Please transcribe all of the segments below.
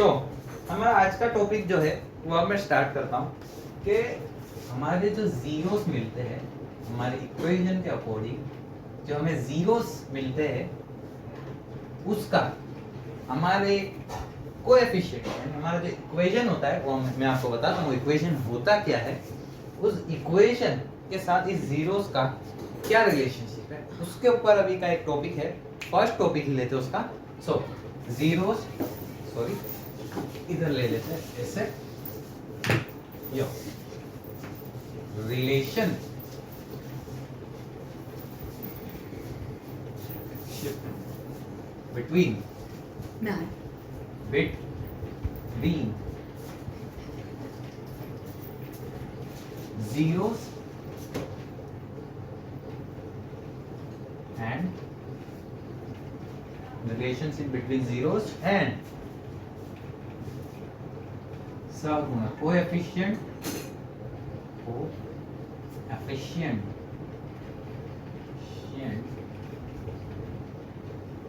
तो हमारा आज का टॉपिक जो है वो अब मैं स्टार्ट करता हूँ कि हमारे जो जीरोस मिलते हैं हमारे इक्वेशन के अकॉर्डिंग जो हमें जीरोस मिलते हैं उसका हमारे कोएफिशिएंट यानी हमारा जो इक्वेशन होता है वो मैं आपको बताता हूँ इक्वेशन होता क्या है, उस इक्वेशन के साथ इस जीरोस का क्या रिलेशनशिप है उसके ऊपर अभी का एक टॉपिक है। फर्स्ट टॉपिक लेते हैं उसका। सो जीरोस सॉरी इधर ले लेते हैं ऐसे यो relation between zeros and relationship between zeros and सहगुणक coefficient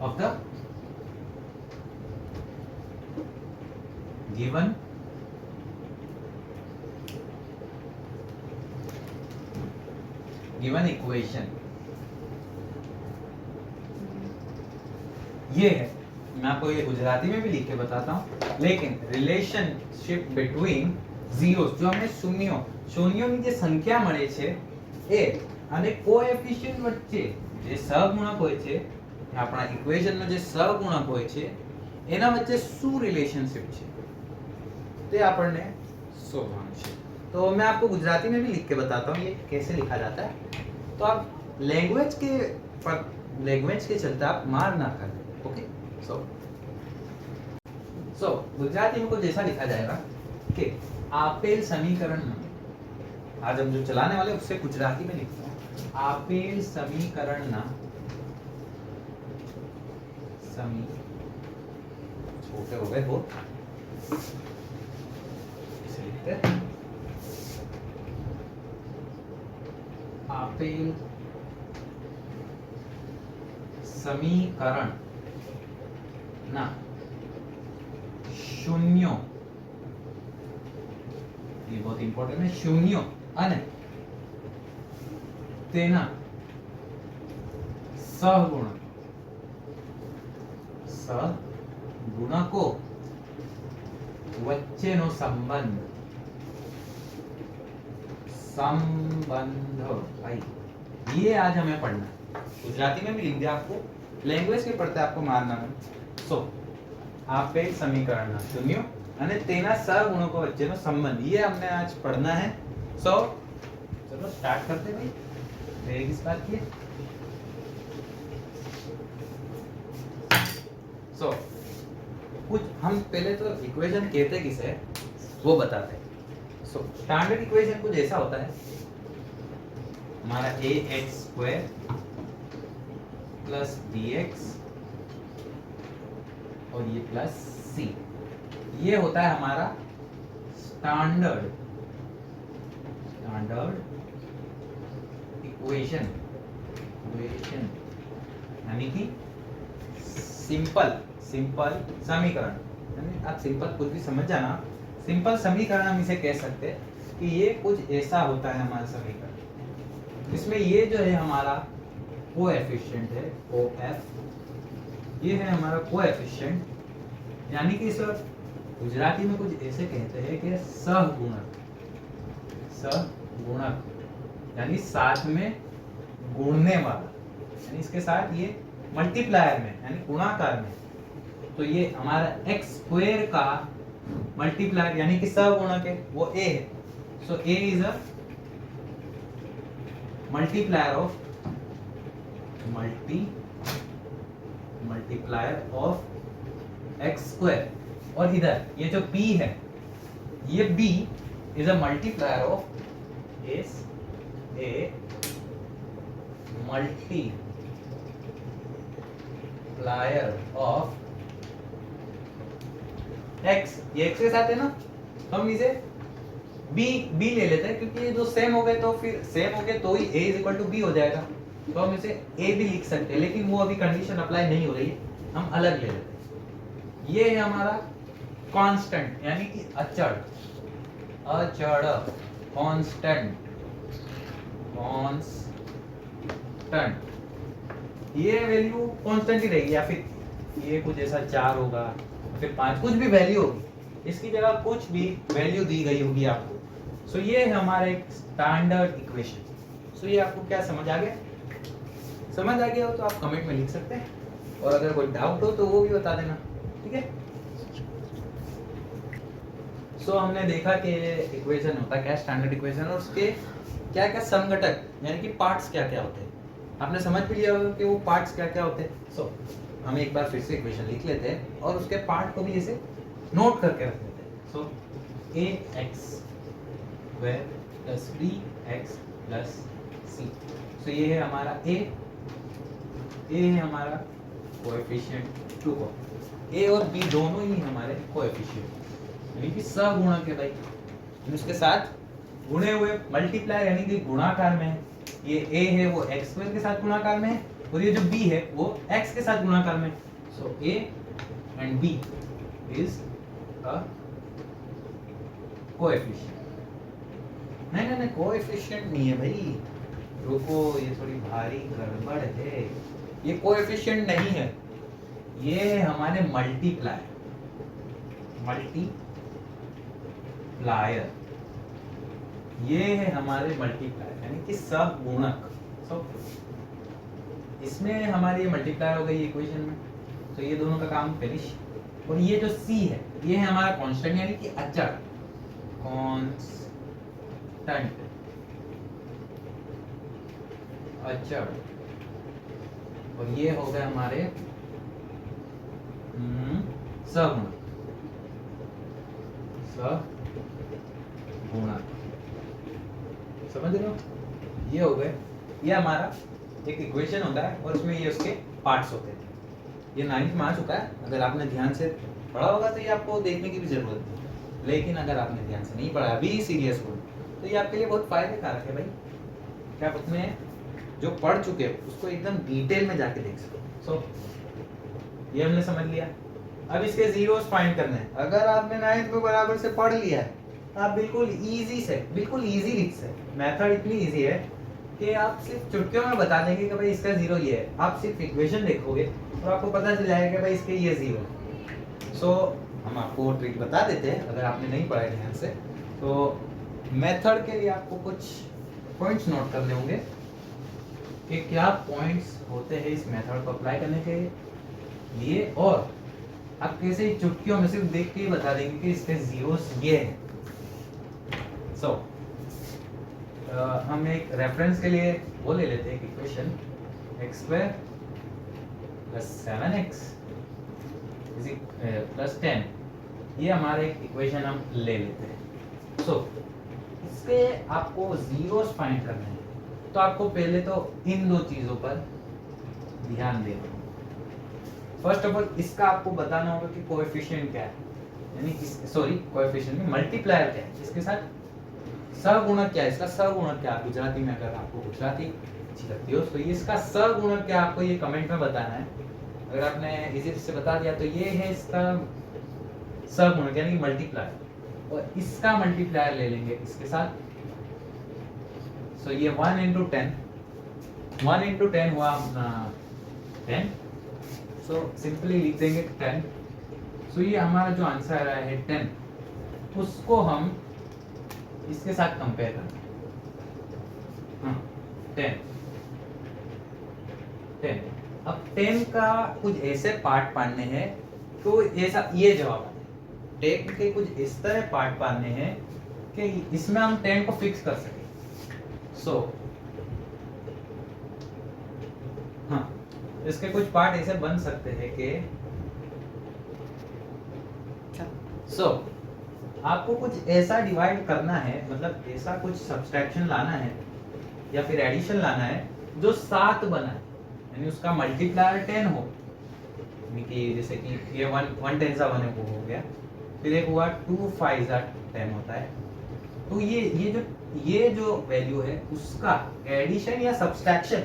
of the given equation। ये है, मैं आपको ये गुजराती में भी लिख के बताता हूँ, लेकिन रिलेशनशिप बिटवीन जीरोस जो हमें शून्योની જે સંખ્યા મળે છે એ અને કોએફિશિયન્ટ વચ્ચે જે સહગુણક હોય છે આપણા ઇક્વેશનનો જે સહગુણક હોય છે એના વચ્ચે શું રિલેશનशिप છે તે આપણને શોધવાનું છે। तो मैं आपको गुजराती में भी लिख के बताता हूँ ये कैसे लिखा जाता है, तो आप लैंग्वेज के चलते आप मार ना कर दें। ओके, सो गुजराती में कुछ ऐसा लिखा जाएगा कि आपेल समीकरण आज हम जो चलाने वाले उससे गुजराती में लिखता हूँ। आपेल समीकरण ना छोटे हो गए बहुत, इसे लिखते हैं आपेल समीकरण ना शून्यों, ये बहुत इंपॉर्टेंट है, शून्यों અને તેના સહગુણકો વચ્ચેનો સંબંધ भाई ये आज हमें पढ़ना है। गुजराती में भी लिख दिया आपको, लैंग्वेज के पढ़ते आपको मारना है। सो आपेल समीकरण शून्यों અને તેના સહગુણકો વચ્ચેનો સંબંધ ये हमने आज पढ़ना है। सो चलो स्टार्ट करते हैं भाई, देर किस बात की। सो कुछ हम पहले तो इक्वेशन कहते किसे वो बताते हैं। सो स्टैंडर्ड इक्वेशन कुछ ऐसा होता है, हमारा ax² प्लस bx और ये प्लस c, ये होता है हमारा स्टैंडर्ड इक्वेशन यानी कि सिंपल समीकरण, यानी आप सिंपल कुछ भी समझ जाना, सिंपल समीकरण हम इसे कह सकते हैं कि ये कुछ ऐसा होता है हमारा समीकरण। इसमें ये जो है हमारा कोएफिशिएंट है OF, ये है हमारा कोएफिशिएंट, यानी कि सर गुजराती में कुछ ऐसे कहते हैं कि सहगुणक यानी साथ में गुणने वाला, यानी इसके साथ ये मल्टीप्लायर में यानी गुणाकार में, तो ये हमारा x² का मल्टीप्लायर यानी कि सहगुणक है वो a है। सो a is a multiplier of x², और इधर ये जो b है ये b is a multiplier of x, ये x के साथ है ना, तो हम इसे b ले लेते हैं क्योंकि ये दो सेम हो गए, तो फिर सेम हो गए तो ही a is equal to b हो जाएगा, तो हम इसे a भी लिख सकते हैं, लेकिन वो अभी कंडीशन अप्लाई नहीं हो रही है, हम अलग ले लेते हैं। ये है हमारा कांस्टेंट यानी कि अचड़, कांस्टेंट, ये वैल्यू कांस्टेंट ही रहेगी, या फिर ये कुछ ऐसा 4 होगा, फिर 5, कुछ भी वैल्यू होगी, इसकी जगह कुछ भी वैल्यू दी गई होगी आपको। सो ये है हमारा एक स्टैंडर्ड इक्वेशन। सो ये आपको क्या समझ आ गया? समझ आ गया हो तो आप कमेंट में लिख सकते हैं, और अगर कोई डाउट हो तो वो भी बता देना, ठीक है। सो हमने देखा कि इक्वेशन होता क्या, स्टैंडर्ड इक्वेशन, और उसके क्या क्या संघटक यानी कि पार्ट्स क्या क्या होते हैं, आपने समझ भी लिया होगा कि वो पार्ट्स क्या क्या होते हैं। सो हम एक बार फिर से इक्वेशन लिख लेते हैं और उसके पार्ट को भी ऐसे नोट करके रख लेते हैं। सो ax square plus bx plus c। सो ये है हमारा a है हमारा कोएफिशिएंट 2 को, a और b दोनों ही हमारे कोएफिशिएंट यानी कि सगुणक है भाई, उसके साथ गुणे हुए मल्टीप्लाई यानी कि गुणाकार में है। ये a है वो x स्क्वायर के साथ गुणाकार में है, और ये जो b है वो x के साथ गुणाकार में। सो a and b is a coefficient. नहीं कोएफिशिएंट नहीं है भाई, रुको, ये थोड़ी भारी गड़बड़ है, ये कोएफिशिएंट नहीं है, ये है हमारे मल्टीप्लायर, ये है हमारे मल्टीप्लायर यानी कि सब गुणक। इसमें हमारी मल्टीप्लायर हो गई इक्वेशन में, तो ये दोनों का काम फिनिश। और ये जो c है ये है हमारा कांस्टेंट यानी कि अचर, कांस्टेंट अचर, और ये हो गए हमारे सगुणक, समझ रहे हो? ये हो गए, ये हमारा एक इक्वेशन होता है और उसमें ये उसके पार्ट्स होते हैं। ये 9th में आ चुका है, अगर आपने ध्यान से पढ़ा होगा तो ये आपको देखने की भी जरूरत नहीं, लेकिन अगर आपने ध्यान से नहीं पढ़ा अभी सीरियस हो तो ये आपके लिए बहुत फायदे कारक है भाई, क्या आप अपने जो पढ़ चुके हो उसको एकदम डिटेल में जाके देख सको। सो ये हमने समझ लिया। अब इसके जीरोस फाइंड करने हैं। अगर आपने 9th में बराबर से पढ़ लिया है आप बिल्कुल इजी लिख सकते। मेथड इतनी इजी है कि आप सिर्फ चुटकियों में बता देंगे कि भाई इसका जीरो ये है, आप सिर्फ इक्वेशन देखोगे तो आपको पता चल जाएगा कि भाई इसके ये जीरो है। सो हम आपको ट्रिक बता देते हैं, अगर आपने नहीं पढ़ा ध्यान से तो मेथड के लिए आपको कुछ पॉइंट्स नोट करने होंगे कि क्या पॉइंट्स होते हैं इस मेथड को अप्लाई करने के लिए, और आप कैसे चुटकियों में सिर्फ देख के ही बता देंगे कि इसके जीरोस ये हैं। सो हम एक रेफरेंस के लिए वो ले लेते हैं equation x square plus 7x plus 10, ये हमारा एक इक्वेशन हम ले लेते हैं। सो इसके आपको जीरोस फाइंड करने हैं, तो आपको पहले तो इन दो चीजों पर ध्यान देना। फर्स्ट ऑफ ऑल इसका आपको बताना होगा कि कोएफिशिएंट क्या है, यानी कोएफिशिएंट में मल्टीप्लायर क्या है, इसके साथ सगुणक क्या है, इसका सगुणक क्या है। गुजराती में अगर आपको गुजराती अच्छी लगती हो तो ये इसका सगुणक क्या आपको ये कमेंट में बताना है। अगर आपने इजी से बता दिया तो ये है इसका सगुणक यानी मल्टीप्लायर, और इसका मल्टीप्लायर ले लेंगे इसके साथ। सो ये 1 into 10 हुआ अपना 10। सो सिंपली लिख देंगे 10। सो ये हमारा जो आंसर आया है 10, उसको हम इसके साथ कंपेयर करेंगे। 10 अब 10 का कुछ ऐसे पार्ट पाने हैं तो ऐसा ये जवाब आए। 10 के कुछ इस तरह पार्ट पाने हैं कि इसमें हम 10 को फिक्स कर सके। सो इसके कुछ पार्ट ऐसे बन सकते हैं कि आपको कुछ ऐसा डिवाइड करना है, मतलब ऐसा कुछ सब्सट्रैक्शन लाना है या फिर एडिशन लाना है जो 7 बना है, यानी उसका मल्टीप्लायर 10 हो, यानी कि जैसे कि ये 1 10 सा 1 हो गया, फिर एक हुआ 2 5 10 होता है। तो ये जो वैल्यू है उसका एडिशन या सब्सट्रैक्शन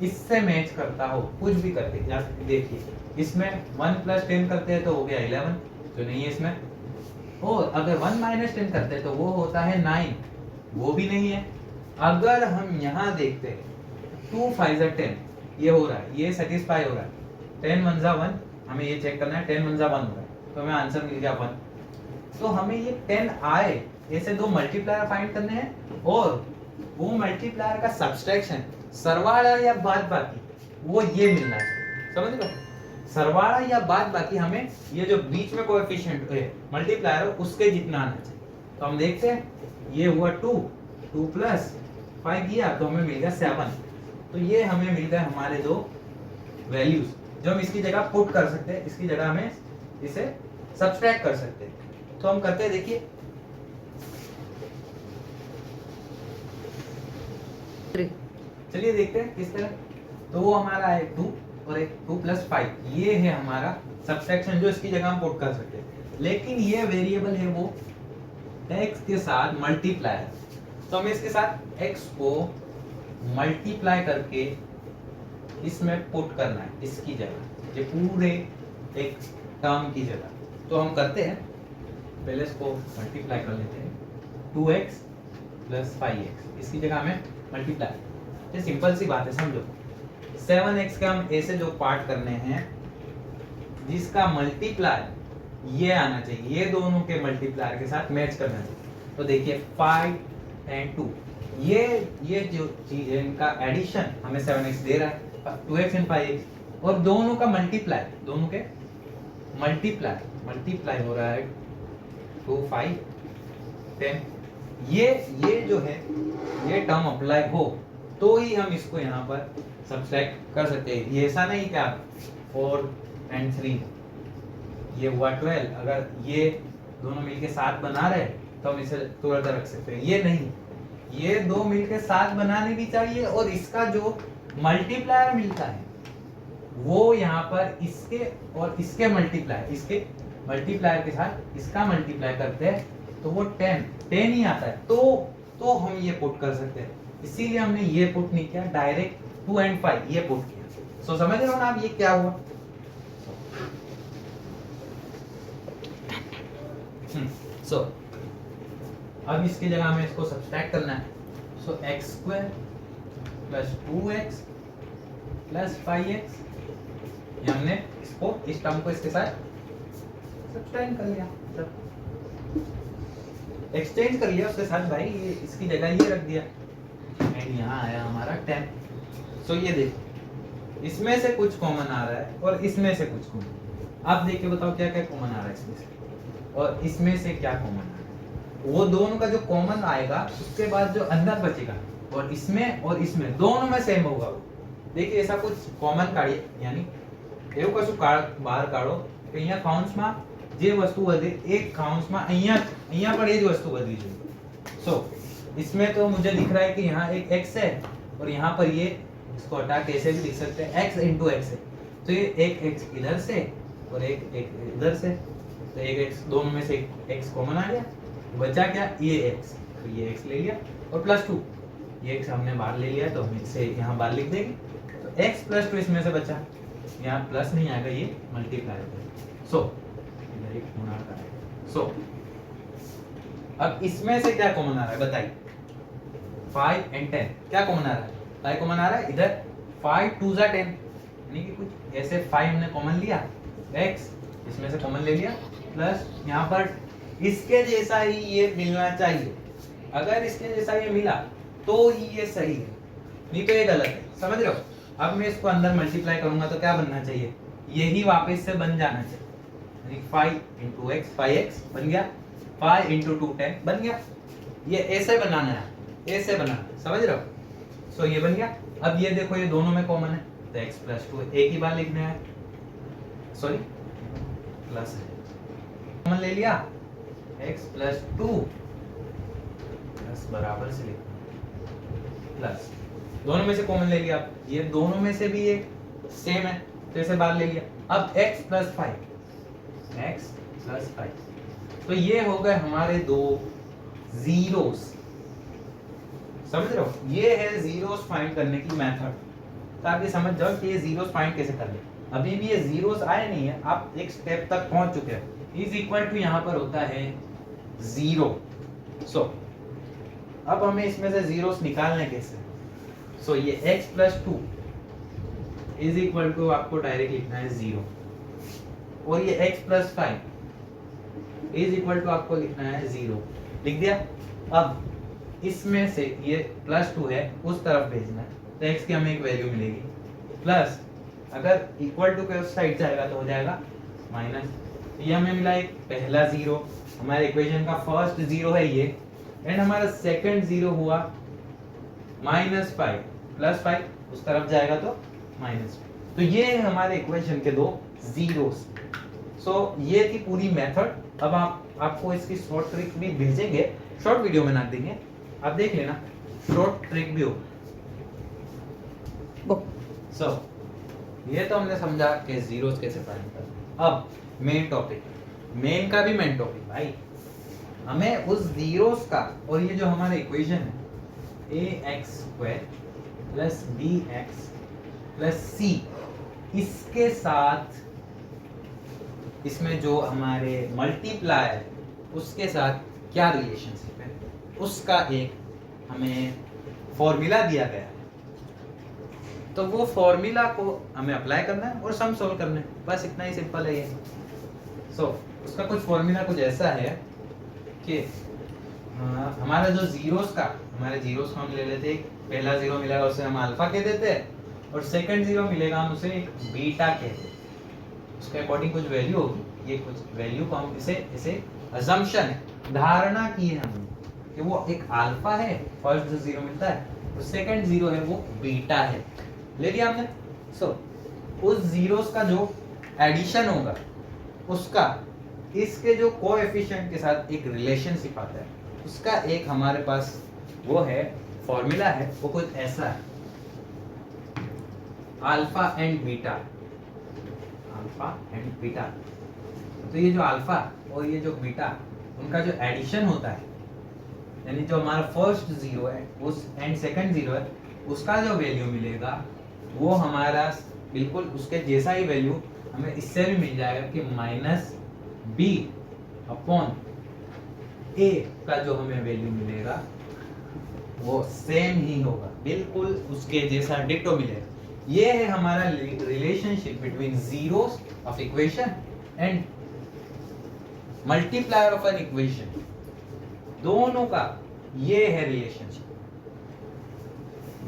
इससे मैच करता हो कुछ भी करके। देखिए इसमें 1 + 10 करते हैं तो हो गया 11, तो नहीं है इसमें। और अगर 1 माइनस 10 करते हैं तो वो होता है 9, वो भी नहीं है। अगर हम यहाँ देखते हैं 2 5 10, ये हो रहा है, ये सेटिस्फाई हो रहा है। 10 1 जा 1, हमें ये चेक करना है, 10 1 जा 1 हो रहा है, तो हमें आंसर मिल गया 1। तो हमें ये 10 आए, ऐसे दो मल्टीप्लायर फाइंड करने हैं, और वो मल्टीप्लायर का सब्सट्रैक्शन, सरवाड़ा या बादबाकी, वो ये मिलना चाहिए। समझ लो, सरवाड़ा या बादबाकी हमें ये जो बीच में कोएफिशिएंट है मल्टीप्लायर हो उसके जितना आना चाहिए। तो हम देखते हैं, ये हुआ 2 प्लस 5 किया तो हमें मिल गया 7। तो ये हमें मिल गए हमारे दो वैल्यूज, जो हम इसकी जगह पुट कर सकते हैं, इसकी जगह हमें इसे सब्सट्रैक्ट कर सकते हैं। तो हम करते हैं, देखिए चलिए देखते हैं किस तरह। तो वो हमारा है 2 और एक 2 प्लस 5, ये है हमारा सब्सट्रैक्शन जो इसकी जगह हम पुट कर सकते हैं। लेकिन ये वेरिएबल है वो x के साथ मल्टीप्लाई, तो हमें इसके साथ x को मल्टीप्लाई करके इसमें पुट करना है, इसकी जगह, ये पूरे एक टर्म की जगह। तो हम करते हैं, पहले इसको मल्टीप्लाई कर लेते हैं, 2x प्लस 5x, इसकी जगह हमें मल्टीप्लाई। ये सिंपल सी बात है, समझो। 7x का हम ऐसे जो पार्ट करने हैं जिसका मल्टीप्लाई ये आना चाहिए, ये दोनों के मल्टीप्लायर के साथ मैच करना चाहिए। तो देखिए 5 एंड 2, ये जो चीज है इनका एडिशन हमें 7x दे रहा है, 2x एंड 5x, और दोनों का मल्टीप्लाई, दोनों के मल्टीप्लाई हो रहा है 2 5 10। ये जो है ये टर्म अप्लाई हो तो ही हम इसको यहाँ पर सब्सट्रैक्ट कर सकते हैं। ये ऐसा नहीं क्या 4 एंड 3 ये हुआ 12, अगर ये दोनों मिलके 7 बना रहे तो हम इसे तुरंत रख सकते हैं। ये नहीं, ये दो मिलके 7 बनाने भी चाहिए, और इसका जो मल्टीप्लायर मिलता है वो यहाँ पर इसके और इसके मल्टीप्लायर के साथ इसका मल्टीप्लाई करते हैं तो वो 10 ही आता है। तो हम ये पुट कर सकते हैं, इसीलिए हमने ये पुट नहीं किया, डायरेक्ट 2 एंड 5 ये पुट किया। सो समझ रहे हो ना आप ये क्या हुआ। सो अब इसकी जगह हमें इसको सब्सट्रैक्ट करना है। सो x² plus 2x plus 5x, ये हमने इसको, इस टर्म को इसके साथ सब्सट्रैक्ट कर लिया, एक्सचेंज कर लिया उसके साथ भाई, ये इसकी जगह ये रख दिया, एंड यहाँ आया हमारा 10। सो ये देखो, इसमें से कुछ कॉमन आ रहा है और इसमें से कुछ कॉमन। आप देख के बताओ क्या क्या कॉमन आ रहा है इसमें से, और इसमें से क्या कॉमन आ रहा है। वो दोनों का जो कॉमन आएगा उसके बाद जो अंदर बचेगा, और इसमें दोनों में सेम होगा वो। देखिए ऐसा कुछ कॉमन काढिए, यानी એવું કશું બહાર કાઢો કે અહીંયા કાઉન્સમાં જે વસ્તુ વધે એક કાઉન્સમાં અહીંયા પણ એ જ વસ્તુ વધવી જોઈએ। सो इसमें तो मुझे दिख रहा है कि यहाँ एक x है, और यहाँ पर ये, इसको हटा के ऐसे भी लिख सकते हैं x इंटू एक्स है, तो ये एक x इधर से और एक इधर से, तो एक x, दोनों में से एक x कॉमन आ गया, बचा क्या ये x, तो ये x ले लिया, और प्लस 2 ये x हमने बाहर ले लिया, तो हम इसे यहाँ बाहर लिख देंगे। तो x प्लस 2 इसमें से बचा, यहाँ प्लस नहीं आएगा, ये मल्टीप्लाई होगा। सो इधर एक गुणाकार है। सो अब इसमें से क्या कॉमन आ रहा है बताइए, 5 एंड 10 क्या कॉमन आ रहा है, 5 कॉमन आ रहा है, इधर 5 2 जा 10, यानी कि कुछ ऐसे 5 हमने कॉमन लिया, x इसमें से कॉमन ले लिया, प्लस यहाँ पर इसके जैसा ही ये मिलना चाहिए। अगर इसके जैसा ये मिला तो ही ये सही है, नहीं तो ये गलत है। समझ रहे हो। अब मैं इसको अंदर मल्टीप्लाई करूंगा तो क्या बनना चाहिए, यही वापस से बन जाना चाहिए, यानी 5 इंटू एक्स 5x बन गया, 5 इंटू 2 10 बन गया। ये ऐसे बनाना है, ऐसे बनाना, समझ रहे हो। सो ये बन गया। अब ये देखो ये दोनों में कॉमन है, तो x प्लस 2 एक ही बार लिखना है, सॉरी प्लस कॉमन ले लिया, x प्लस 2 प्लस बराबर से लिखना प्लस, दोनों में से कॉमन ले लिया, ये दोनों में से भी ये सेम है तो इसे बाहर ले लिया। अब x प्लस 5, तो ये हो गए हमारे दो जीरोस। समझ रहे हो, ये है जीरोस फाइंड करने की मेथड। तो आप ये समझ जाओ कि ये जीरोस फाइंड कैसे कर ले। अभी भी ये जीरोस आए नहीं है, आप एक स्टेप तक पहुंच चुके हैं। इज इक्वल टू यहाँ पर होता है 0। सो अब हमें इसमें से जीरोस निकालने कैसे? सो ये x plus 2 is equal to आपको डायरेक्ट लिखना है 0, और ये x plus 5 is equal to आपको लिखना है 0। लिख दिया। अब इसमें से ये प्लस 2 है, उस तरफ भेजना है, तो x की हमें एक वैल्यू मिलेगी, प्लस अगर इक्वल टू के उस साइड जाएगा तो हो जाएगा माइनस। ये हमें मिला एक पहला 0, हमारे इक्वेशन का फर्स्ट 0 है ये, एंड हमारा सेकंड 0 हुआ -5 प्लस 5, उस तरफ जाएगा तो माइनस। तो ये है हमारे इक्वेशन के दो जीरोस। सो ये थी पूरी मेथड। अब आपको इसकी शॉर्ट ट्रिक भी भेजेंगे, शॉर्ट वीडियो में ना देंगे, आप देख लेना, शॉर्ट ट्रिक भी हो। सो ये तो हमने समझा कि जीरोस कैसे फाइंड करना। अब मेन टॉपिक, मेन का भी मेन टॉपिक भाई, हमें उस जीरोस का, और ये जो हमारा इक्वेशन है ax² plus bx plus c, इसके साथ इसमें जो हमारे मल्टीप्लायर है उसके साथ क्या रिलेशनशिप है, उसका एक हमें फॉर्मूला दिया गया है। तो वो फॉर्मूला को हमें अप्लाई करना है और सम सॉल्व करना है, बस इतना ही सिंपल है ये। सो उसका कुछ फॉर्मूला कुछ ऐसा है कि हमारा जो जीरोस का, हमारे जीरोस को हम ले लेते हैं, पहला 0 मिलेगा उसे हम अल्फा कह देते हैं, और सेकंड 0 मिलेगा हम उसे एक बीटा कहते हैं। उसके अकॉर्डिंग कुछ वैल्यू होगी, ये कुछ वैल्यू को हम इसे अजम्पशन है, धारणा की है हमने कि वो एक अल्फा है, फर्स्ट जो 0 मिलता है, और सेकंड 0 है वो बीटा है, ले लिया हमने। सो उस जीरोस का जो एडिशन होगा उसका इसके जो कोएफिशिएंट के साथ एक रिलेशनशिप आता है, उसका एक हमारे पास वो है फॉर्मूला है, वो कुछ ऐसा है, alpha and beta, alpha and beta. तो ये जो अल्फा और ये जो बीटा, उनका जो एडिशन होता है, यानी जो हमारा फर्स्ट 0 है उस एंड सेकंड 0 है, उसका जो वैल्यू मिलेगा वो हमारा बिल्कुल उसके जैसा ही वैल्यू हमें इससे भी मिल जाएगा कि -b अपॉन a का जो हमें वैल्यू मिलेगा वो सेम ही होगा, बिल्कुल उसके जैसा डिट्टो मिलेगा। ये है हमारा relationship between zeros of equation and multiplier of an equation, दोनों का ये है रिलेशनशिप।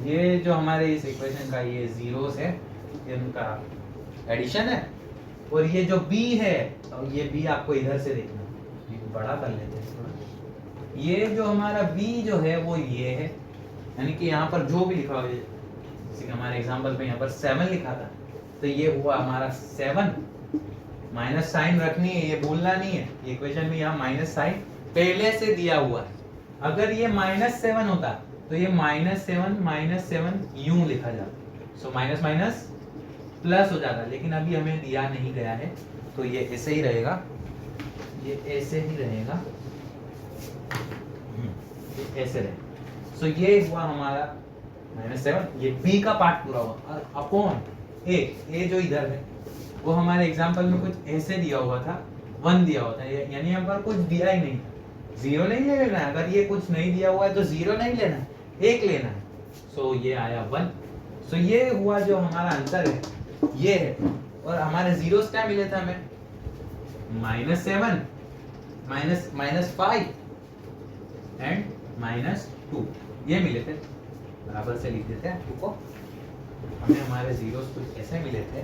ये जो हमारे इस इक्वेशन का ये जीरोस है, ये उनका एडिशन है, और ये जो b है, और ये b आपको इधर से देखना, ये बड़ा कर लेते हैं थोड़ा। ये जो हमारा b जो है वो ये है, यानी कि यहाँ पर जो भी लिखा हुआ है, जैसे कि हमारे एग्जांपल पे यहाँ पर 7 लिखा था, तो ये हुआ हमारा 7, माइनस साइन रखनी है, ये भूलना नहीं है, ये इक्वेशन में यहाँ माइनस साइन पहले से दिया हुआ है। अगर ये -7 होता तो ये -7 यूं लिखा जाता, सो माइनस माइनस प्लस हो जाता, लेकिन अभी हमें दिया नहीं गया है, तो ये ऐसे ही रहेगा, ये ऐसे ही रहेगा, ये ऐसे रहेगा। सो ये हुआ हमारा -7, ये b का पार्ट पूरा हुआ, और अपॉन a जो इधर है वो हमारे एग्जांपल में कुछ ऐसे दिया हुआ था, 1 दिया हुआ था, यानी यहाँ पर कुछ दिया ही नहीं था, 0 नहीं ले लेना है। अगर ये कुछ नहीं दिया हुआ है तो 0 नहीं लेना है, 1 लेना है। सो ये आया 1। सो ये हुआ जो हमारा आंसर है, ये है। और हमारे जीरोस क्या मिले थे हमें? -7 -5 एंड -2 ये मिले थे। बराबर से लिख देते हैं को, हमें हमारे जीरोस कुछ ऐसे मिले थे,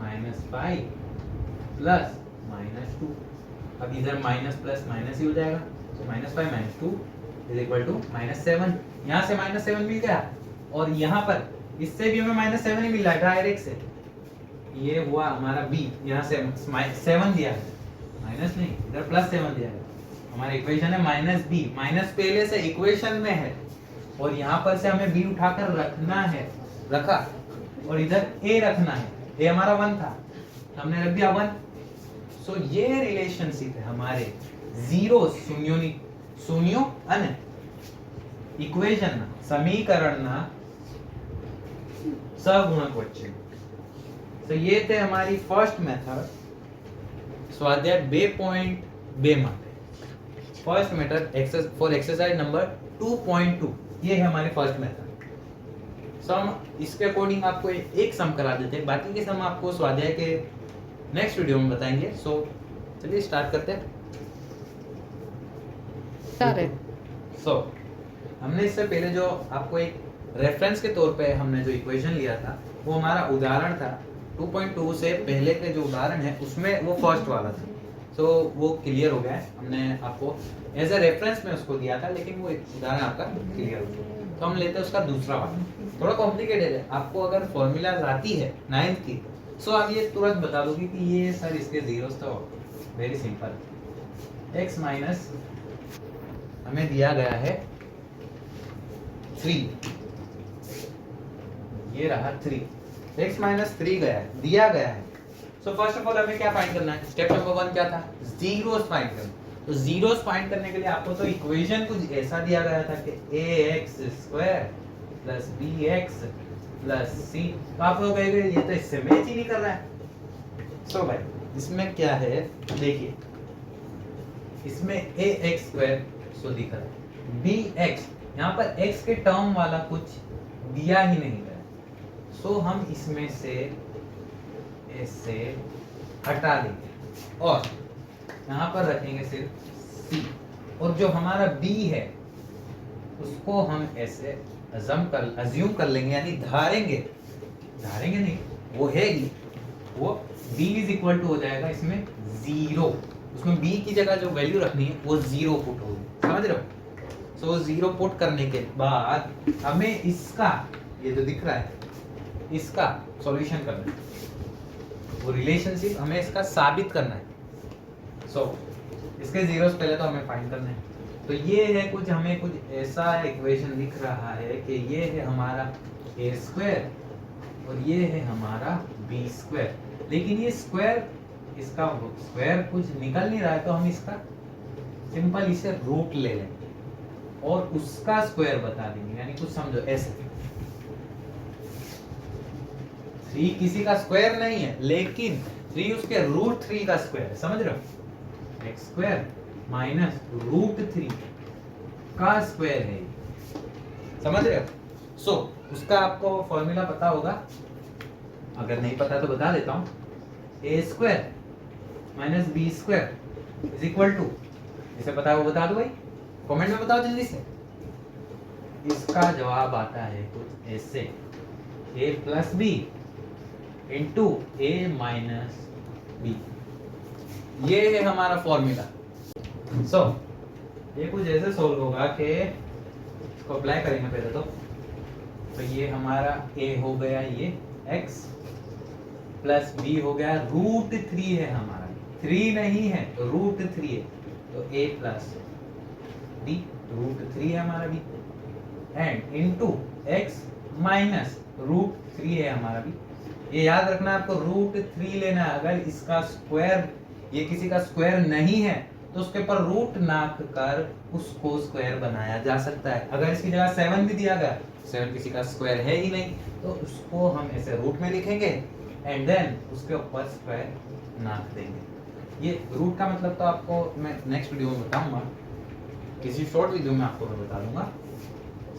-5 प्लस -2। अब इधर माइनस प्लस माइनस ही हो जाएगा, तो -5 -2 इज इक्वल टू -7। यहाँ से -7 मिल गया, और यहाँ पर इससे भी हमें -7 ही मिल रहा है डायरेक्ट से। ये हुआ हमारा b, यहाँ से 7 दिया है, माइनस नहीं, इधर +7 दिया है। हमारा इक्वेशन है -b, माइनस पहले से इक्वेशन में है, और यहाँ पर से हमें b उठाकर रखना है, रखा, और इधर a रखना है। a हमारा 1 था, हमने रख दिया 1। सो ये रिलेशनशिप है हमारे जीरो शून्यों અને इक्वेशन समीकरण सगुणक वच्चे। तो ये थे हमारी फर्स्ट मेथड स्वाध्याय 2.2 માટે first method for exercise number 2.2 ये है हमारी फर्स्ट मेथड। सम इसके अकॉर्डिंग आपको एक सम करा देते हैं, बाकी के सम आपको स्वाध्याय के नेक्स्ट वीडियो में बताएंगे। सो चलिए स्टार्ट करते हैं। सो हमने इससे पहले जो आपको एक रेफरेंस के तौर पे हमने जो इक्वेशन लिया था वो हमारा उदाहरण था। 2.2 से पहले के जो उदाहरण है उसमें वो फर्स्ट वाला था। तो वो क्लियर हो गया है, हमने आपको एज ए रेफरेंस में उसको दिया था, लेकिन वो उदाहरण आपका क्लियर हो गया। तो हम लेते हैं उसका दूसरा वाला, थोड़ा कॉम्प्लिकेटेड है। आपको अगर फॉर्मूला आती है 9th की, सो आप ये तुरंत बता दोगे कि ये सर इसके जीरोस तो वेरी सिंपल। x माइनस हमें दिया गया है 3, ये रहा 3, x माइनस 3 गया है, दिया गया है। सो फर्स्ट ऑफ ऑल हमें क्या फाइंड करना है? स्टेप नंबर 1 क्या था? जीरोस फाइंड करना। तो जीरोस फाइंड करने के लिए आपको तो इक्वेशन कुछ ऐसा दिया गया था कि ax square plus bx plus c। तो आप लोग कहेंगे ये तो इससे मैच ही नहीं कर रहा है। सो भाई इसमें क्या है देखिए, इसमें ax स्क्वायर सो दिख रहा है, bx यहाँ पर x के टर्म वाला कुछ दिया ही नहीं गया। सो हम इसमें से ऐसे हटा देंगे और यहाँ पर रखेंगे सिर्फ c, और जो हमारा b है उसको हम ऐसे अज्यूम कर लेंगे, यानी धारेंगे नहीं, वो है ही, वो b इज इक्वल टू हो जाएगा इसमें 0। उसमें b की जगह जो वैल्यू रखनी है वो 0 पुट होगी, समझ रहे हो? सो 0 पुट करने के बाद हमें इसका ये जो दिख रहा है इसका सॉल्यूशन करना है, वो रिलेशनशिप हमें इसका साबित करना है। सो इसके जीरोस पहले तो हमें फाइंड करना है। तो ये है कुछ, हमें कुछ ऐसा इक्वेशन दिख रहा है कि ये है हमारा a स्क्वायर और ये है हमारा b स्क्वायर, लेकिन ये स्क्वायर, इसका स्क्वायर कुछ निकल नहीं रहा है, तो हम इसका सिंपल इसे रूट ले लेंगे और उसका स्क्वायर बता देंगे। यानी कुछ समझो ऐसे 3 किसी का स्क्वायर नहीं है, लेकिन 3 उसके रूट 3 का स्क्वायर है, समझ रहे हो? x स्क्वायर माइनस रूट 3 का स्क्वायर है, समझ रहे हो? सो उसका आपको फॉर्मूला पता होगा, अगर नहीं पता तो बता देता हूं। a square minus b square is equal to, इसे पता है वो बता दो भाई, कमेंट में बताओ जल्दी से। इसका जवाब आता है कुछ ऐसे, a plus b into a minus b, ये है हमारा फॉर्मूला। सो ये कुछ ऐसे सोल्व होगा कि इसको अप्लाई करेंगे पहले तो ये हमारा a हो गया ये x प्लस b हो गया रूट 3 है हमारा, 3 नहीं है तो रूट 3 है, तो a प्लस b रूट 3 है हमारा b, and into x minus root 3 है हमारा b। ये याद रखना आपको, रूट 3 लेना है। अगर इसका स्क्वायर, ये किसी का स्क्वायर नहीं है तो उसके ऊपर रूट ना कर उसको स्क्वायर बनाया जा सकता है। अगर इसकी जगह 7 भी दिया गया, 7 किसी का स्क्वायर है ही नहीं, तो उसको हम ऐसे रूट में लिखेंगे एंड देन उसके ऊपर स्क्वायर नाप देंगे। ये रूट का मतलब तो आपको मैं नेक्स्ट वीडियो में बताऊंगा, किसी शॉर्ट वीडियो में आपको मैं बता दूंगा।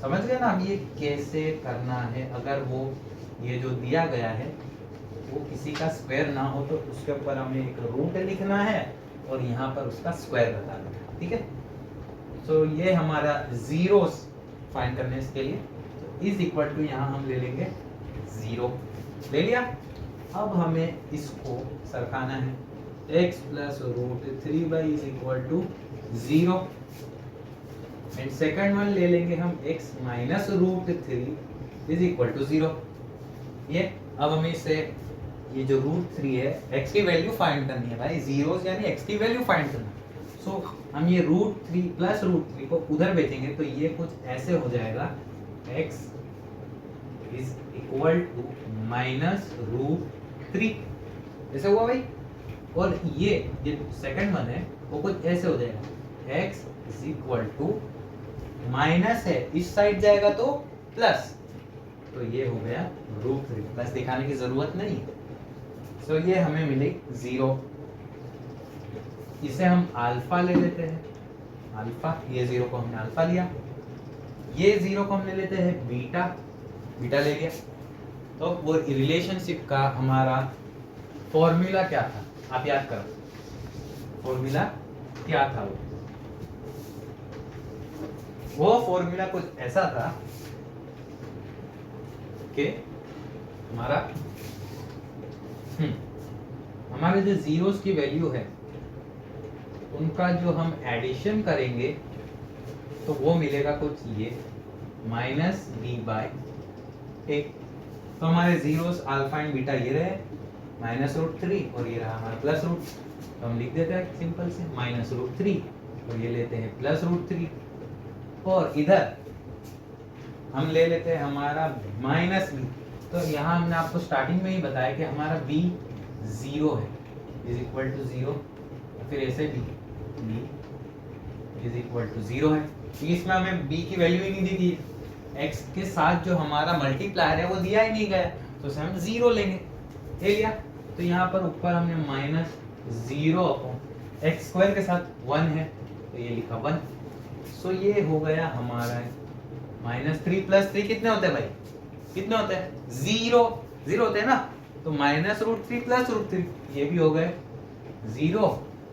समझ गए ना अब ये कैसे करना है? अगर वो ये जो दिया गया है वो किसी का स्क्वायर ना हो तो उसके ऊपर हमें एक रूट लिखना है और यहाँ पर उसका स्क्वायर बता देना, ठीक है? सो ये हमारा जीरोस फाइंड करने इसके लिए इज इक्वल टू, यहाँ हम ले लेंगे 0, ले लिया। अब हमें इसको सरकाना है, x plus root 3 is equal to 0, and second one ले लेंगे हम x minus root 3 is equal to 0। ये अब हमें इसे, ये जो रूट 3 है x की वैल्यू फाइंड करनी है भाई, जीरोस यानी x की वैल्यू फाइंड करना। सो हम ये रूट 3 प्लस रूट 3 को उधर भेजेंगे तो ये कुछ ऐसे हो जाएगा, x is equal to minus root 3, ऐसे हुआ भाई। और ये सेकंड वन है वो कुछ ऐसे हो जाएगा, x is equal to minus है, इस साइड जाएगा तो प्लस, तो ये हो गया रूट 3। प्लस दिखाने की जरूरत नहीं, सो ये हमें मिली 0। इसे हम अल्फा ले लेते हैं, अल्फा, ये 0 को हमने अल्फा लिया, ये 0 को हम ले लेते हैं बीटा, बीटा ले लिया। तो वो रिलेशनशिप का हमारा फॉर्मूला क्या था, आप याद करो फॉर्मूला क्या था। वो फॉर्मूला कुछ ऐसा था कि हमारे जो जीरोस की वैल्यू है उनका जो हम एडिशन करेंगे तो वो मिलेगा कुछ ये माइनस बी बाय ए। तो हमारे जीरोस अल्फा एंड बीटा ये रहे -√3 और ये रहा हमारा प्लस रूट। तो हम लिख देते हैं सिंपल से -√3 और ये लेते हैं +√3 और इधर हम ले लेते हैं हमारा माइनस बी। तो यहाँ हमने आपको स्टार्टिंग में ही बताया कि हमारा b 0 है, इज इक्वल टू 0, फिर ऐसे b इज इक्वल टू 0 है। तो इसमें हमें b की वैल्यू ही नहीं दी थी, x के साथ जो हमारा मल्टीप्लायर है वो दिया ही नहीं गया, तो उसे हम 0 लेंगे, ले लिया। तो यहाँ पर ऊपर हमने -0 x स्क्वायर के साथ 1 है तो ये लिखा 1। सो ये हो गया हमारा -3 + 3 कितने होते हैं भाई, कितने होते हैं 0 0 होते हैं ना। तो -√3 +√3 ये भी हो गए 0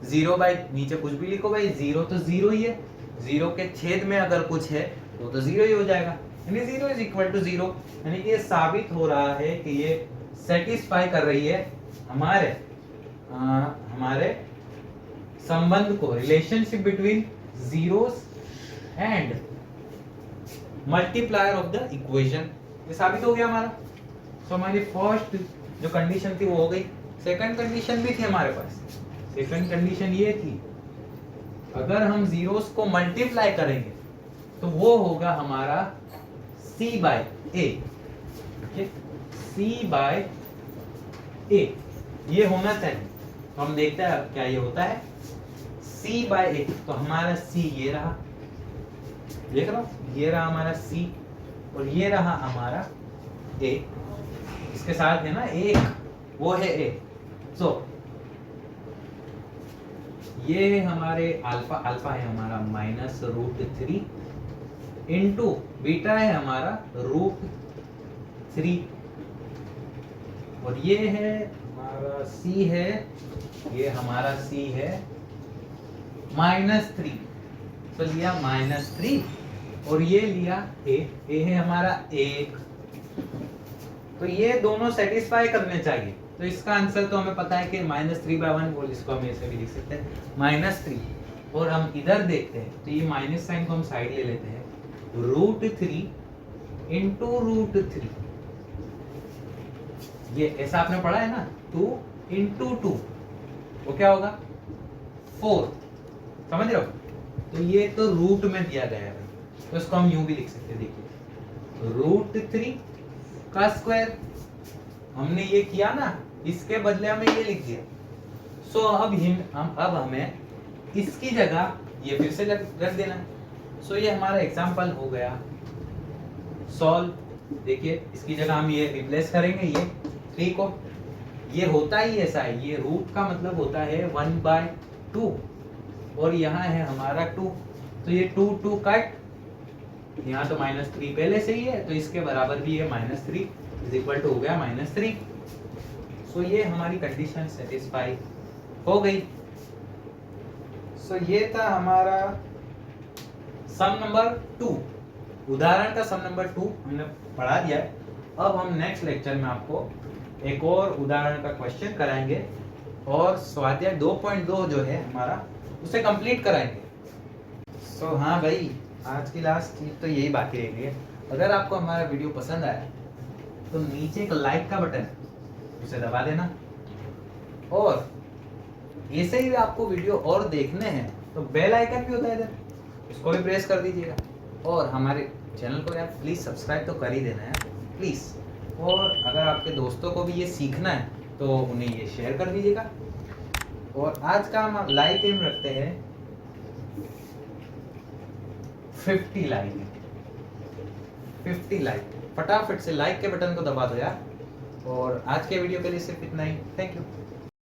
0 बाई नीचे कुछ भी लिखो भाई, 0 तो 0 ही है, 0 के छेद में अगर कुछ है तो 0 ही हो जाएगा, यानी 0 इज इक्वल टू 0। यानी कि ये साबित हो रहा है कि ये सेटिस्फाई कर रही है हमारे संबंध को, relationship between zeros and multiplier of the equation. ये साबित हो गया हमारा। सो हमारी फर्स्ट जो कंडीशन थी वो हो गई। सेकंड कंडीशन भी थी हमारे पास। सेकंड कंडीशन ये थी अगर हम जीरोस को मल्टीप्लाई करेंगे तो वो होगा हमारा c/a, c/a ये होना चाहिए। तो हम देखते हैं क्या ये होता है c/a। तो हमारा c ये रहा, देख रहा हूं, ये रहा हमारा c और ये रहा हमारा a, इसके साथ है ना एक, वो है a। सो ये हमारे अल्फा, अल्फा है हमारा -√3 इंटू बीटा है हमारा √3 और ये है हमारा c है, ये हमारा c है -3। तो लिया -3 और ये लिया a है हमारा 1। तो ये दोनों सेटिस्फाई करने चाहिए। तो इसका आंसर तो हमें पता है कि -3/1, बोल इसको हम ऐसे भी लिख सकते हैं -3। और हम इधर देखते हैं तो ये माइनस साइन को हम साइड ले लेते हैं, √3 इंटू √3, ये ऐसा आपने पढ़ा है ना, 2 इंटू 2 वो क्या होगा 4, समझ रहे हो। तो ये तो रूट में दिया गया है, तो इसको हम यूं भी लिख सकते हैं, देखिए √3 का स्क्वायर, हमने ये किया ना, इसके बदले हमें ये लिख दिया। सो अब हमें इसकी जगह ये फिर से रख देना है। सो ये हमारा एग्जांपल हो गया सॉल्व। देखिए इसकी जगह हम ये रिप्लेस करेंगे ये 3 को, ये होता ही ऐसा है, ये रूट का मतलब होता है 1/2 और यहाँ है हमारा 2, तो ये 2 कट, यहाँ तो -3 पहले से ही है तो इसके बराबर भी है -3 इज इक्वल टू हो गया -3। सो ये हमारी कंडीशन सेटिस्फाई हो गई। सो ये था हमारा सम नंबर 2, उदाहरण का सम नंबर 2 हमने पढ़ा दिया है। अब हम नेक्स्ट लेक्चर में आपको एक और उदाहरण का क्वेश्चन कराएंगे और स्वाध्याय 2.2 जो है हमारा उसे कंप्लीट कराएंगे। सो हाँ भाई, आज की लास्ट चीज तो यही बाकी रह गई है। अगर आपको हमारा वीडियो पसंद आया तो नीचे एक लाइक का बटन है, उसे दबा देना, और ऐसे ही आपको वीडियो और देखने हैं तो बेल आइकन भी होता है इधर, उसको भी प्रेस कर दीजिएगा। और हमारे चैनल को यार प्लीज़ सब्सक्राइब तो कर ही देना है प्लीज़। और अगर आपके दोस्तों को भी ये सीखना है तो उन्हें ये शेयर कर दीजिएगा। और आज का हम लाइक एम रखते हैं 50 लाइक, 50 लाइक। फटाफट से लाइक के बटन को दबा दो यार, और आज के वीडियो के लिए सिर्फ इतना ही। Thank you.